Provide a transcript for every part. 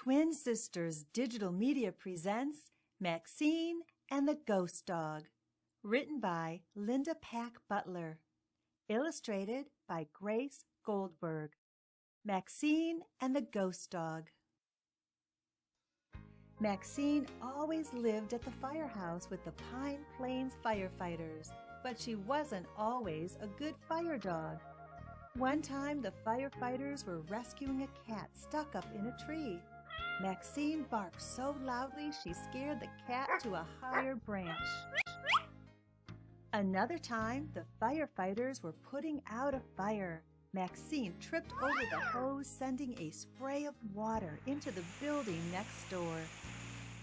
Twin Sisters Digital Media presents Maxine and the Ghost Dog, written by Linda Pack Butler, illustrated by Grace Goldberg. Maxine and the Ghost Dog. Maxine always lived at the firehouse with the Pine Plains firefighters, but she wasn't always a good fire dog. One time, the firefighters were rescuing a cat stuck up in a tree. Maxine barked so loudly she scared the cat to a higher branch. Another time, the firefighters were putting out a fire. Maxine tripped over the hose, sending a spray of water into the building next door.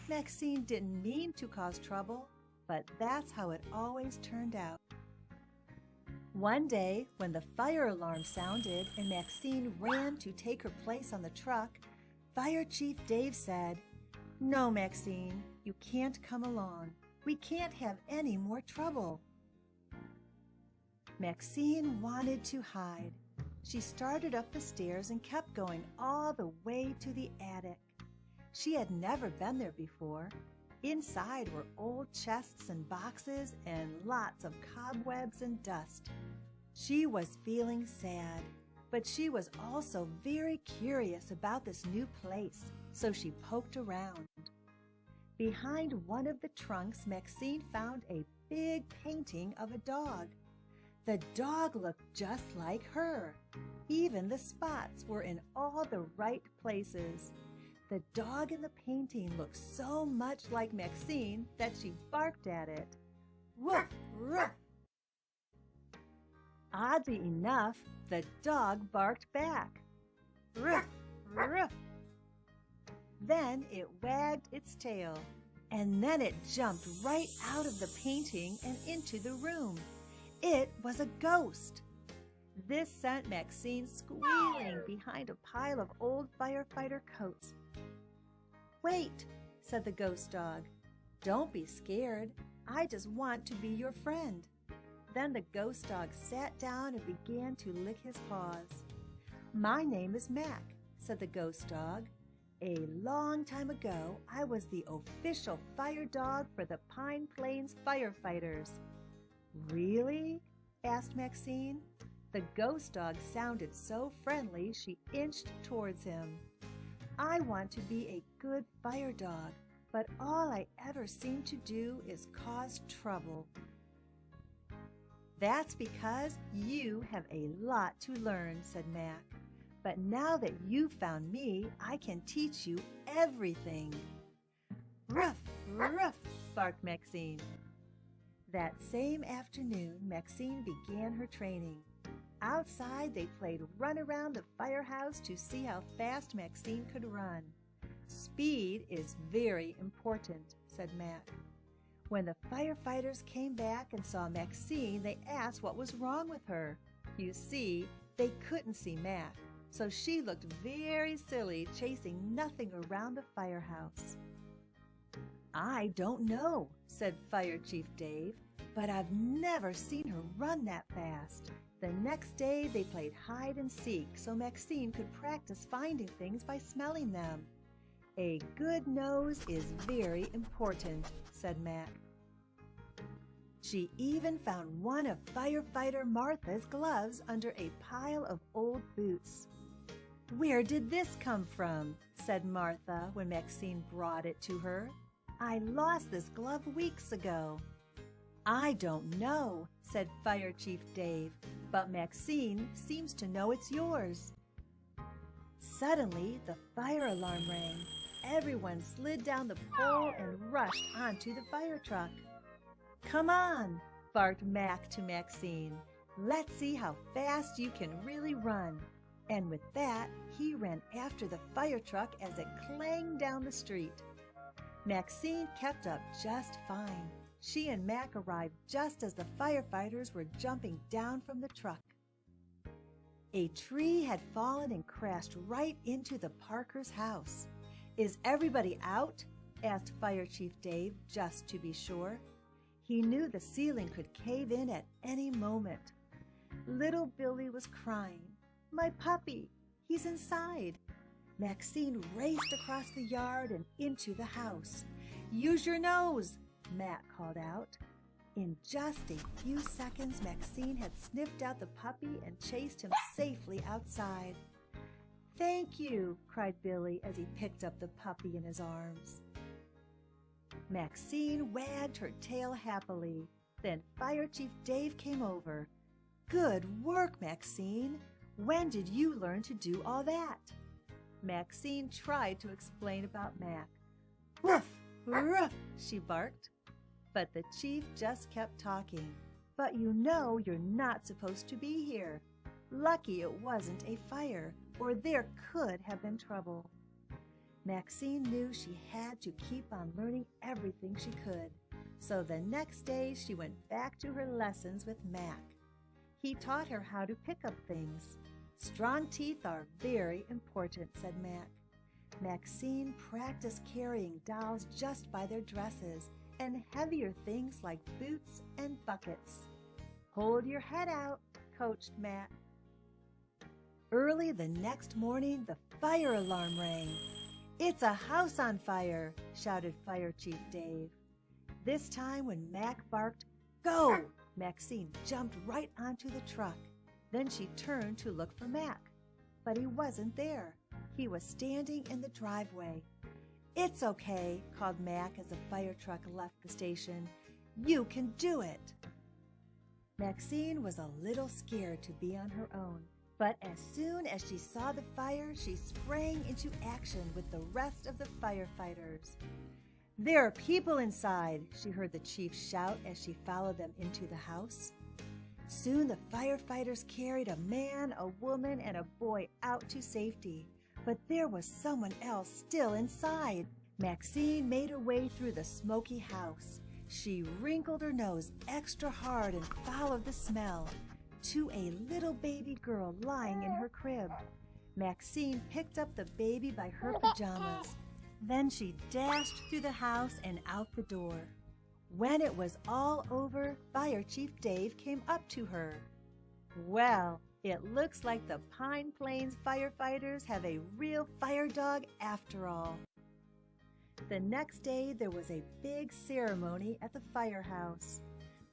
Maxine didn't mean to cause trouble, but that's how it always turned out. One day, when the fire alarm sounded and Maxine ran to take her place on the truck, Fire Chief Dave said, "No, Maxine, you can't come along. We can't have any more trouble." Maxine wanted to hide. She started up the stairs and kept going all the way to the attic. She had never been there before. Inside were old chests and boxes and lots of cobwebs and dust. She was feeling sad, but she was also very curious about this new place, so she poked around. Behind one of the trunks, Maxine found a big painting of a dog. The dog looked just like her. Even the spots were in all the right places. The dog in the painting looked so much like Maxine that she barked at it. Woof, woof. Oddly enough, the dog barked back. Ruff, ruff. Then it wagged its tail, and then it jumped right out of the painting and into the room. It was a ghost. This sent Maxine squealing behind a pile of old firefighter coats. "Wait," said the ghost dog. "Don't be scared. I just want to be your friend." Then the ghost dog sat down and began to lick his paws. "My name is Mac," said the ghost dog. "A long time ago, I was the official fire dog for the Pine Plains firefighters." "Really?" asked Maxine. The ghost dog sounded so friendly she inched towards him. "I want to be a good fire dog, but all I ever seem to do is cause trouble." "That's because you have a lot to learn," said Mac. "But now that you've found me, I can teach you everything." "Ruff, ruff," barked Maxine. That same afternoon, Maxine began her training. Outside, they played run around the firehouse to see how fast Maxine could run. "Speed is very important," said Mac. When the firefighters came back and saw Maxine, they asked what was wrong with her. You see, they couldn't see Mac, so she looked very silly chasing nothing around the firehouse. "I don't know," said Fire Chief Dave, "but I've never seen her run that fast." The next day, they played hide and seek so Maxine could practice finding things by smelling them. "A good nose is very important," said Mac. She even found one of firefighter Martha's gloves under a pile of old boots. "Where did this come from?" said Martha when Maxine brought it to her. "I lost this glove weeks ago." "I don't know," said Fire Chief Dave, "but Maxine seems to know it's yours." Suddenly, the fire alarm rang. Everyone slid down the pole and rushed onto the fire truck. "Come on," barked Mac to Maxine. "Let's see how fast you can really run." And with that, he ran after the fire truck as it clanged down the street. Maxine kept up just fine. She and Mac arrived just as the firefighters were jumping down from the truck. A tree had fallen and crashed right into the Parkers' house. "Is everybody out?" asked Fire Chief Dave, just to be sure. He knew the ceiling could cave in at any moment. Little Billy was crying. "My puppy! He's inside!" Maxine raced across the yard and into the house. "Use your nose," Mac called out. In just a few seconds, Maxine had sniffed out the puppy and chased him safely outside. "Thank you," cried Billy as he picked up the puppy in his arms. Maxine wagged her tail happily. Then Fire Chief Dave came over. "Good work, Maxine. When did you learn to do all that?" Maxine tried to explain about Mac. "Woof, woof," she barked. But the chief just kept talking. "But you know you're not supposed to be here. Lucky it wasn't a fire, or there could have been trouble." Maxine knew she had to keep on learning everything she could. So the next day she went back to her lessons with Mac. He taught her how to pick up things. "Strong teeth are very important," said Mac. Maxine practiced carrying dolls just by their dresses and heavier things like boots and buckets. "Hold your head out," coached Mac. Early the next morning, the fire alarm rang. "It's a house on fire," shouted Fire Chief Dave. This time when Mac barked, "Go!" Maxine jumped right onto the truck. Then she turned to look for Mac. But he wasn't there. He was standing in the driveway. "It's okay," called Mac as the fire truck left the station. "You can do it." Maxine was a little scared to be on her own. But as soon as she saw the fire, she sprang into action with the rest of the firefighters. "There are people inside," she heard the chief shout as she followed them into the house. Soon the firefighters carried a man, a woman, and a boy out to safety. But there was someone else still inside. Maxine made her way through the smoky house. She wrinkled her nose extra hard and followed the smell to a little baby girl lying in her crib. Maxine picked up the baby by her pajamas. Then she dashed through the house and out the door. When it was all over, Fire Chief Dave came up to her. "Well, it looks like the Pine Plains firefighters have a real fire dog after all." The next day, there was a big ceremony at the firehouse.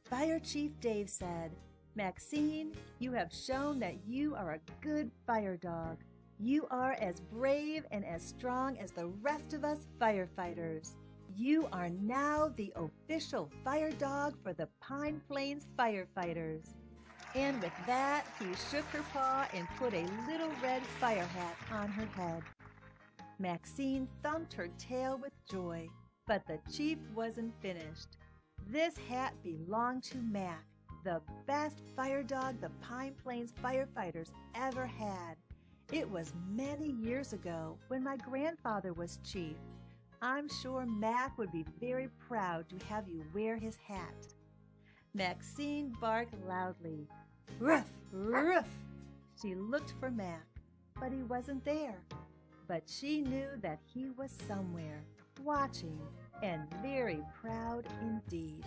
Fire Chief Dave said, "Maxine, you have shown that you are a good fire dog. You are as brave and as strong as the rest of us firefighters. You are now the official fire dog for the Pine Plains firefighters." And with that, he shook her paw and put a little red fire hat on her head. Maxine thumped her tail with joy, but the chief wasn't finished. This hat belonged to Mac, the best fire dog the Pine Plains firefighters ever had. It was many years ago when my grandfather was chief. I'm sure Mac would be very proud to have you wear his hat. Maxine barked loudly. "Ruff, ruff!" She looked for Mac, but he wasn't there. But she knew that he was somewhere, watching, and very proud indeed.